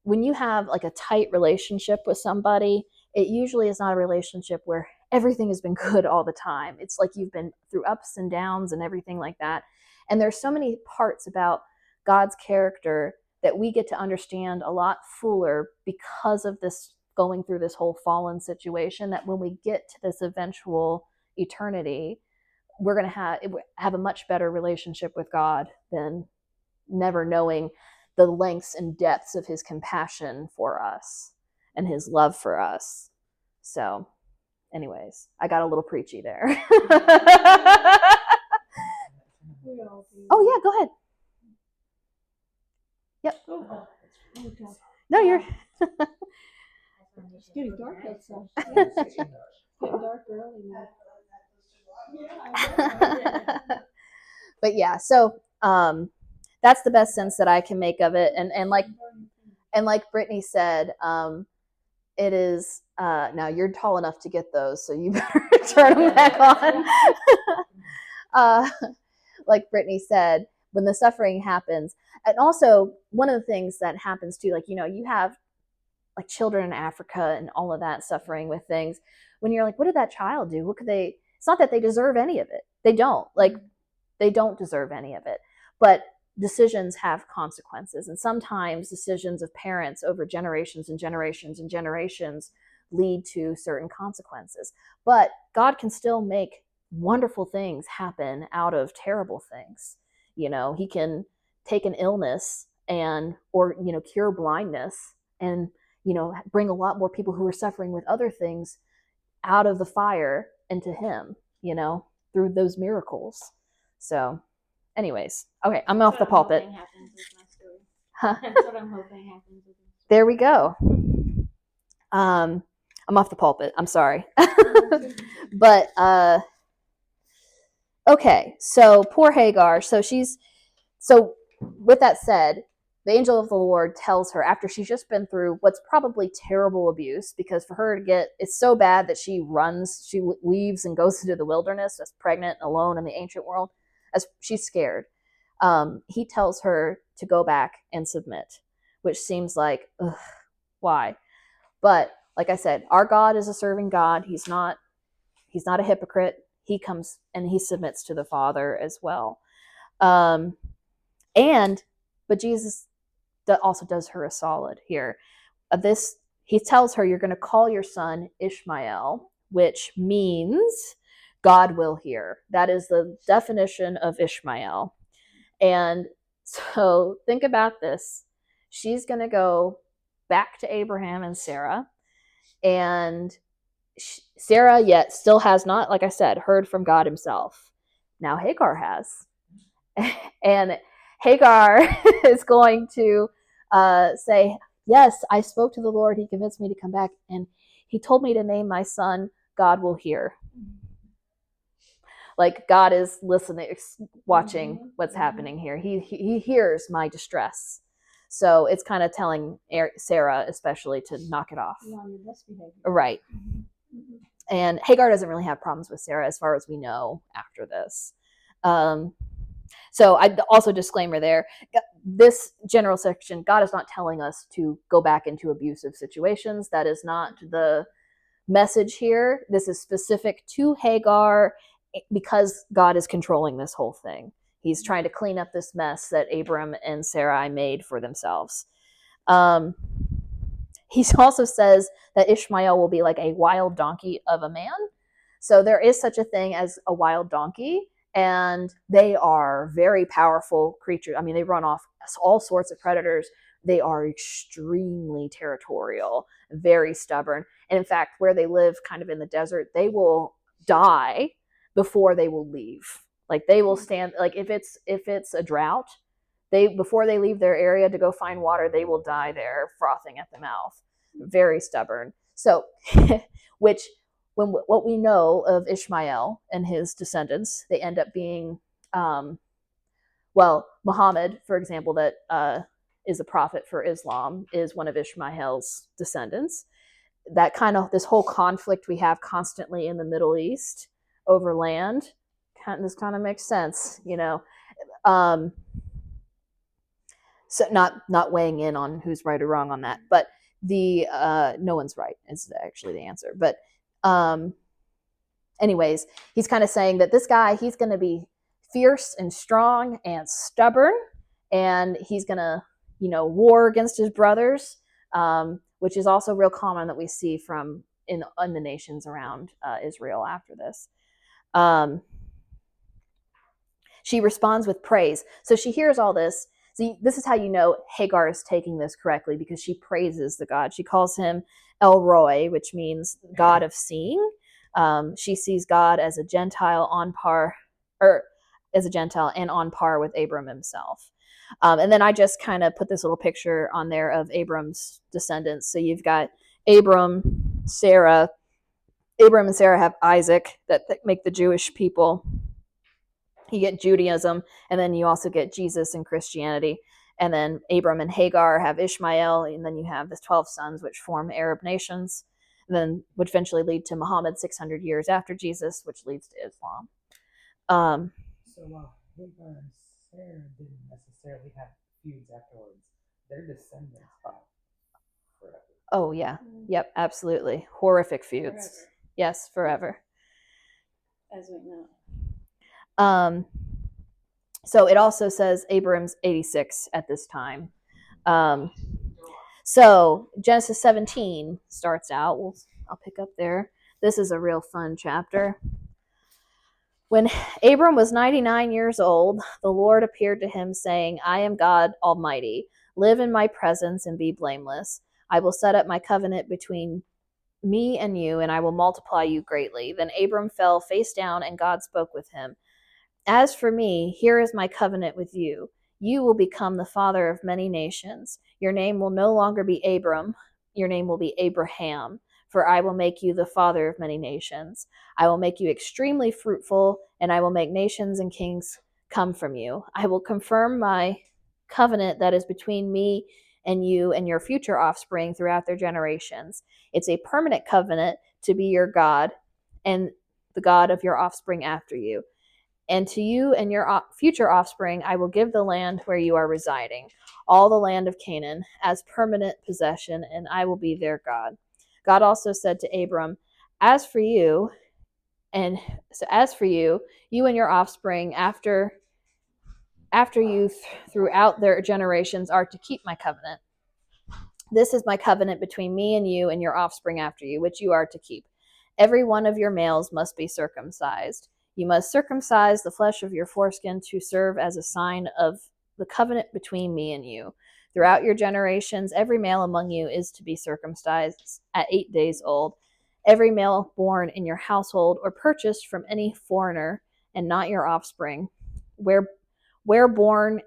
when you have like a tight relationship with somebody, it usually is not a relationship where everything has been good all the time. It's like you've been through ups and downs and everything like that. And there's so many parts about God's character that we get to understand a lot fuller because of this, going through this whole fallen situation, that when we get to this eventual eternity, we're going to have a much better relationship with God than never knowing the lengths and depths of his compassion for us and his love for us. So anyways, I got a little preachy there. Oh yeah, go ahead. Yep. Oh, No, you're it's getting dark outside. It's getting dark early now. But yeah, so that's the best sense that I can make of it. And like Brittany said, it is now you're tall enough to get those, so you better turn them back on. Like Brittany said, when the suffering happens, and also one of the things that happens too, like, you know, you have like children in Africa and all of that suffering with things, when you're like, what did that child do? What could they? It's not that they deserve any of it. They don't. Like, they don't deserve any of it. But decisions have consequences, and sometimes decisions of parents over generations and generations and generations lead to certain consequences. But God can still make wonderful things happen out of terrible things. You know, he can take an illness and, or, you know, cure blindness and, you know, bring a lot more people who are suffering with other things out of the fire into him, you know, through those miracles. So, anyways, okay, I'm off the pulpit. Hoping happens with my story. Huh. That's what I'm hoping happens with my story. There we go. I'm off the pulpit. I'm sorry. But okay, so poor Hagar. So with that said, the angel of the Lord tells her, after she's just been through what's probably terrible abuse, because for her to get, it's so bad that she leaves and goes into the wilderness as pregnant and alone in the ancient world, as she's scared. He tells her to go back and submit, which seems like, ugh, why? But like I said, our God is a serving God. He's not a hypocrite. He comes and he submits to the Father as well. But Jesus also does her a solid here. He tells her, you're going to call your son Ishmael, which means God will hear. That is the definition of Ishmael. And so think about this. She's going to go back to Abraham and Sarah, and Sarah yet still has not, like I said, heard from God himself. Now Hagar has. And Hagar is going to say, yes, I spoke to the Lord. He convinced me to come back, and he told me to name my son God will hear. Like, God is listening, watching what's happening here. He hears my distress. So it's kind of telling Sarah especially to knock it off. You're on your best behavior. Right. And Hagar doesn't really have problems with Sarah as far as we know after this. So I also, disclaimer there, this general section, God is not telling us to go back into abusive situations. That is not the message here. This is specific to Hagar because God is controlling this whole thing. He's trying to clean up this mess that Abram and Sarai made for themselves. He also says that Ishmael will be like a wild donkey of a man. So there is such a thing as a wild donkey, and they are very powerful creatures. I mean, they run off all sorts of predators. They are extremely territorial, very stubborn. And in fact, where they live kind of in the desert, they will die before they will leave. Like, they will stand, like if it's a drought, before they leave their area to go find water, they will die there frothing at the mouth. Very stubborn. So, what we know of Ishmael and his descendants, they end up being, Muhammad, for example, that is a prophet for Islam, is one of Ishmael's descendants. This whole conflict we have constantly in the Middle East over land, this kind of makes sense, you know. So not weighing in on who's right or wrong on that, but no one's right is actually the answer. But anyways, he's kind of saying that this guy, he's going to be fierce and strong and stubborn, and he's going to, war against his brothers, which is also real common that we see in the nations around Israel after this. She responds with praise. So she hears all this. See, this is how you know Hagar is taking this correctly, because she praises the God. She calls him El Roi, which means God of seeing. She sees God as a Gentile and on par with Abram himself. And then I just kind of put this little picture on there of Abram's descendants. So you've got Abram, Sarah. Abram and Sarah have Isaac that make the Jewish people. You get Judaism, and then you also get Jesus and Christianity. And then Abram and Hagar have Ishmael, and then you have the 12 sons, which form Arab nations, and then which eventually lead to Muhammad 600 years after Jesus, which leads to Islam. So while Hagar and Sarah didn't necessarily have feuds afterwards, their descendants have forever. Oh yeah. Yep, absolutely. Horrific feuds. Forever, Yes, forever. as we know. So it also says Abram's 86 at this time. So Genesis 17 starts out. I'll pick up there. This is a real fun chapter. When Abram was 99 years old, the Lord appeared to him, saying, I am God Almighty. Live in my presence and be blameless. I will set up my covenant between me and you, and I will multiply you greatly. Then Abram fell face down, and God spoke with him. As for me, here is my covenant with you. You will become the father of many nations. Your name will no longer be Abram, your name will be Abraham, for I will make you the father of many nations. I will make you extremely fruitful, and I will make nations and kings come from you. I will confirm my covenant that is between me and you and your future offspring throughout their generations. It's a permanent covenant to be your God and the God of your offspring after you. And to you and your future offspring, I will give the land where you are residing, all the land of Canaan, as permanent possession, and I will be their God. God also said to Abram, As for you, you and your offspring after you throughout their generations are to keep my covenant. This is my covenant between me and you and your offspring after you, which you are to keep. Every one of your males must be circumcised. You must circumcise the flesh of your foreskin to serve as a sign of the covenant between me and you. Throughout your generations, every male among you is to be circumcised at 8 days old. Every male born in your household or purchased from any foreigner and not your offspring, where born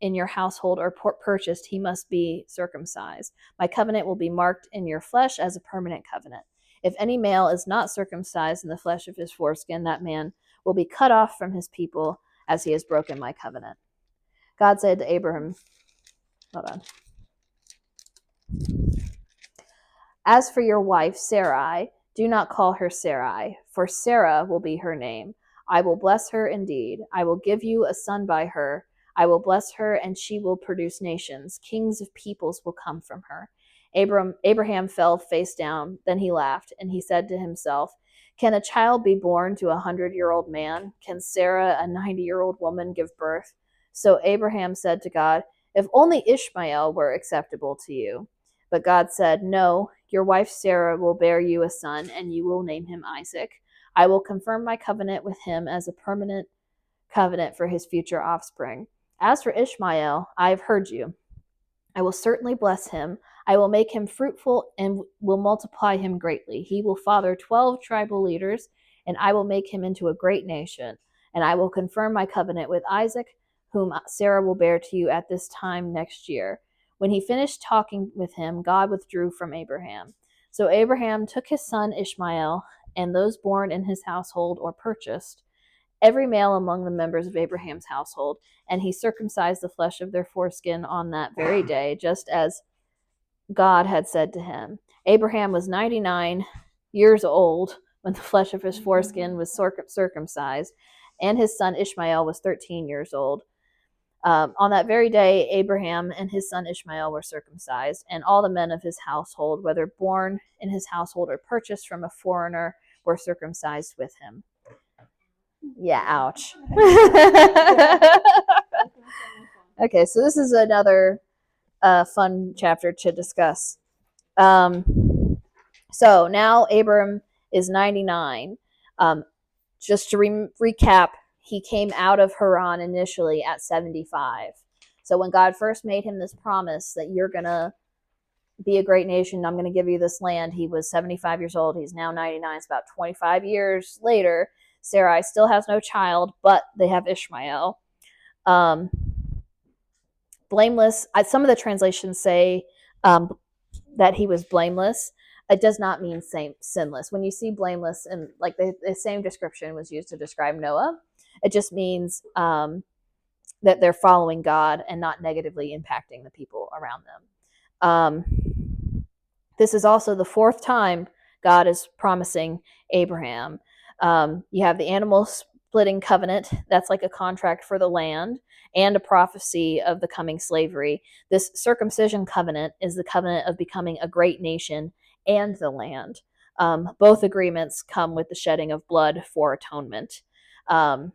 in your household or purchased, he must be circumcised. My covenant will be marked in your flesh as a permanent covenant. If any male is not circumcised in the flesh of his foreskin, that man will be cut off from his people, as he has broken my covenant. God said to Abraham, hold on. As for your wife, Sarai, do not call her Sarai, for Sarah will be her name. I will bless her indeed. I will give you a son by her. I will bless her, and she will produce nations. Kings of peoples will come from her. Abraham fell face down. Then he laughed, and he said to himself, Can a child be born to a 100-year-old man? Can Sarah, a 90-year-old woman, give birth? So Abraham said to God, If only Ishmael were acceptable to you. But God said, No, your wife Sarah will bear you a son, and you will name him Isaac. I will confirm my covenant with him as a permanent covenant for his future offspring. As for Ishmael, I have heard you. I will certainly bless him. I will make him fruitful and will multiply him greatly. He will father 12 tribal leaders, and I will make him into a great nation. And I will confirm my covenant with Isaac, whom Sarah will bear to you at this time next year. When he finished talking with him, God withdrew from Abraham. So Abraham took his son Ishmael and those born in his household or purchased, every male among the members of Abraham's household, and he circumcised the flesh of their foreskin on that very day, just as God had said to him. Abraham was 99 years old when the flesh of his foreskin was circumcised, and his son Ishmael was 13 years old. On that very day, Abraham and his son Ishmael were circumcised, and all the men of his household, whether born in his household or purchased from a foreigner, were circumcised with him. Yeah, ouch. Okay, so this is another fun chapter to discuss. So now Abram is 99. Just to recap, he came out of Haran initially at 75. So when God first made him this promise that you're going to be a great nation, I'm going to give you this land, he was 75 years old. He's now 99. It's about 25 years later. Sarai still has no child, but they have Ishmael. Blameless. Some of the translations say that he was blameless. It does not mean sinless. When you see blameless, and like the same description was used to describe Noah, it just means that they're following God and not negatively impacting the people around them. This is also the fourth time God is promising Abraham. You have the animals splitting covenant. That's like a contract for the land and a prophecy of the coming slavery. This circumcision covenant is the covenant of becoming a great nation and the land. Both agreements come with the shedding of blood for atonement. In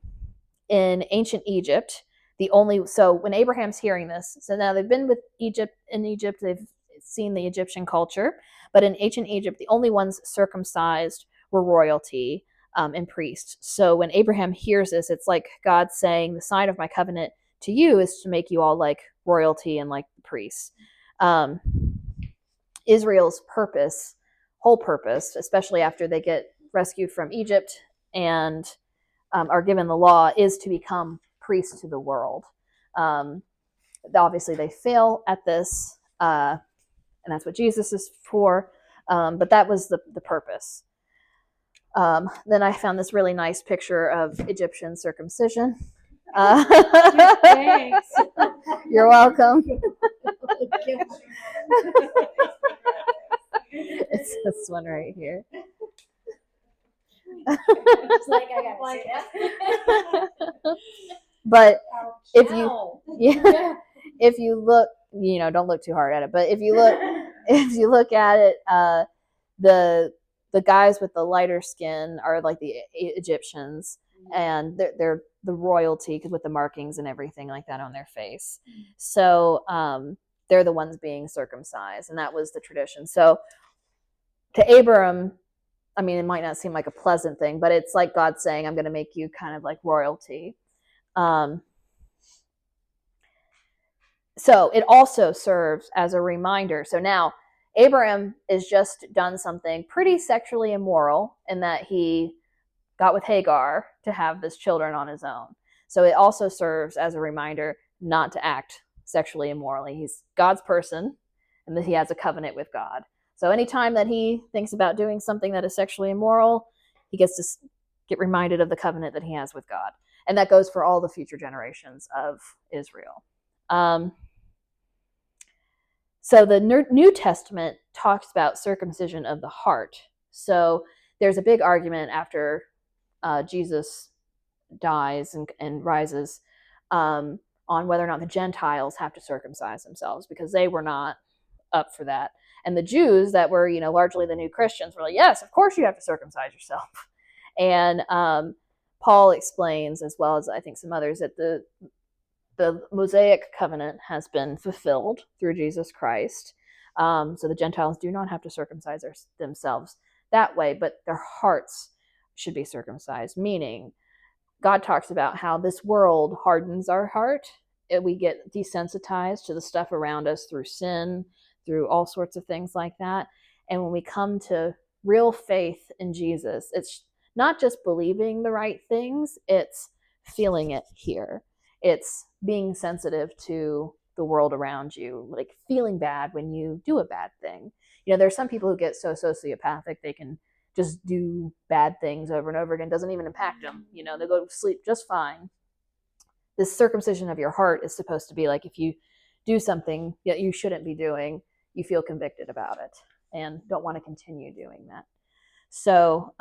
ancient Egypt, so when Abraham's hearing this, so now they've been with Egypt, they've seen the Egyptian culture, but in ancient Egypt, the only ones circumcised were royalty and priests. So when Abraham hears this, it's like God saying, the sign of my covenant to you is to make you all like royalty and like the priests. Israel's whole purpose, especially after they get rescued from Egypt and are given the law, is to become priests to the world. Obviously, they fail at this, and that's what Jesus is for. But that was the purpose. Then I found this really nice picture of Egyptian circumcision. Thanks. You're welcome. It's this one right here. It's like I gotta say that. But if you, Ow. if you look, don't look too hard at it. But if you look at it, the guys with the lighter skin are like the Egyptians, and they're the royalty with the markings and everything like that on their face. So they're the ones being circumcised, and that was the tradition. So to Abram, I mean, it might not seem like a pleasant thing, but it's like God saying, I'm going to make you kind of like royalty. So it also serves as a reminder. So now Abraham has just done something pretty sexually immoral in that he got with Hagar to have this children on his own. So it also serves as a reminder not to act sexually immorally. He's God's person, and that he has a covenant with God. So anytime that he thinks about doing something that is sexually immoral, he gets to get reminded of the covenant that he has with God. And that goes for all the future generations of Israel. So the New Testament talks about circumcision of the heart. So there's a big argument after Jesus dies and rises on whether or not the Gentiles have to circumcise themselves, because they were not up for that. And the Jews that were, largely the new Christians were like, yes, of course you have to circumcise yourself. And Paul explains, as well as I think some others, that the Mosaic covenant has been fulfilled through Jesus Christ. So the Gentiles do not have to circumcise themselves that way, but their hearts should be circumcised, meaning God talks about how this world hardens our heart. We get desensitized to the stuff around us through sin, through all sorts of things like that. And when we come to real faith in Jesus, it's not just believing the right things, it's feeling it here. It's being sensitive to the world around you, like feeling bad when you do a bad thing. There's some people who get so sociopathic they can just do bad things over and over again. It doesn't even impact them. They go to sleep just fine. This circumcision of your heart is supposed to be like, if you do something that you shouldn't be doing, you feel convicted about it and don't want to continue doing that. So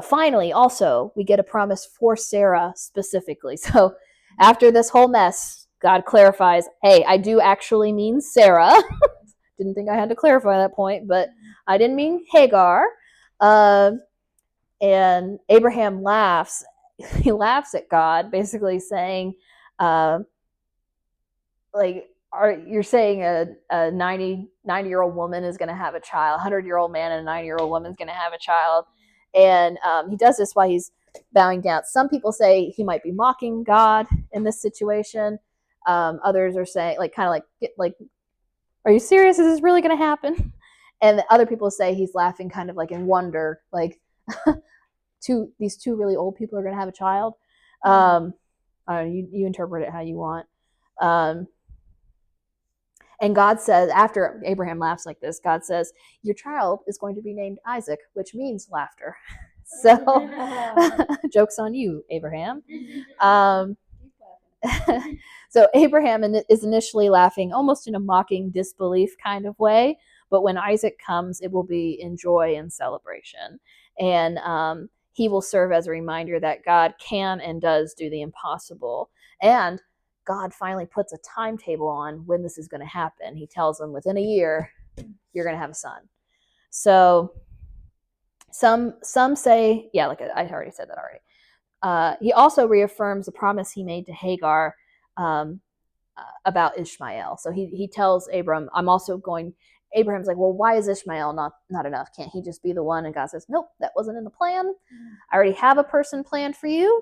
finally, also, we get a promise for Sarah specifically. So after this whole mess, God clarifies, hey, I do actually mean Sarah. Didn't think I had to clarify that point, but I didn't mean Hagar. And Abraham laughs. He laughs at God, basically saying, you're saying a 90-year-old woman is going to have a child, 100-year-old man and a 90-year-old woman is going to have a child. And he does this while he's bowing down. Some people say he might be mocking God in this situation. Others are saying, are you serious? Is this really going to happen? And other people say he's laughing kind of like in wonder, like these two really old people are going to have a child. You interpret it how you want. And God says, after Abraham laughs like this, God says, your child is going to be named Isaac, which means laughter. So, joke's on you, Abraham. So Abraham is initially laughing almost in a mocking disbelief kind of way, but when Isaac comes, it will be in joy and celebration. And he will serve as a reminder that God can and does do the impossible. And God finally puts a timetable on when this is going to happen. He tells them within a year, you're going to have a son. So some say, yeah, like I already said that already. He also reaffirms the promise he made to Hagar about Ishmael. So he tells Abram, I'm also going. Abraham's like, well, why is Ishmael not enough? Can't he just be the one? And God says, nope, that wasn't in the plan. I already have a person planned for you.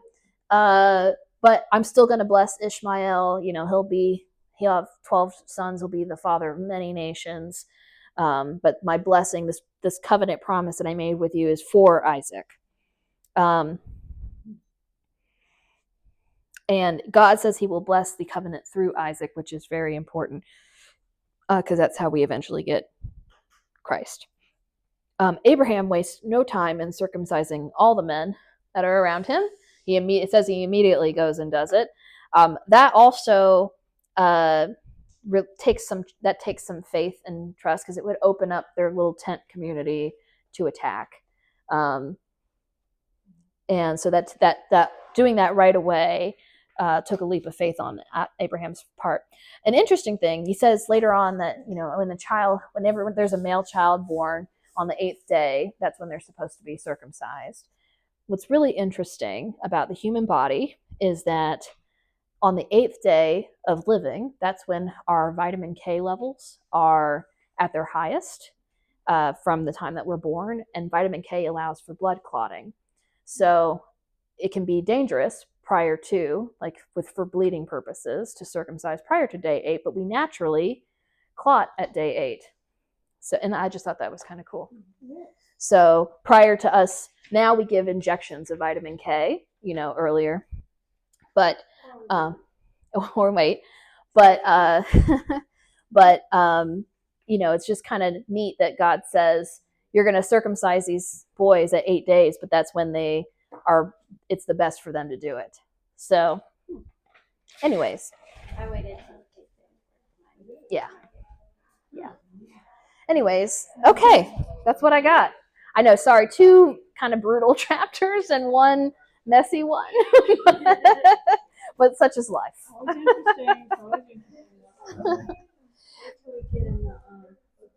But I'm still going to bless Ishmael. You know, he'll have 12 sons. He'll be the father of many nations. But my blessing, this covenant promise that I made with you, is for Isaac. And God says he will bless the covenant through Isaac, which is very important because that's how we eventually get Christ. Abraham wastes no time in circumcising all the men that are around him. It says he immediately goes and does it. That also takes some faith and trust, because it would open up their little tent community to attack. And so that doing that right away took a leap of faith on Abraham's part. An interesting thing, he says later on that, you know, whenever there's a male child born on the 8th day, that's when they're supposed to be circumcised. What's really interesting about the human body is that on the 8th day of living, that's when our vitamin K levels are at their highest from the time that we're born, and vitamin K allows for blood clotting. So it can be dangerous prior to, like for bleeding purposes, to circumcise prior to day 8, but we naturally clot at day 8. So, and I just thought that was kind of cool. So prior to us, now we give injections of vitamin K, you know, earlier, but or wait, but you know, it's just kind of neat that God says you're going to circumcise these boys at 8 days, but that's when it's the best for them to do it. So anyways, I waited. yeah. Anyways, okay, that's what I got. I know, sorry, 2 kind of brutal chapters and 1 messy one, but such is life. Always interesting.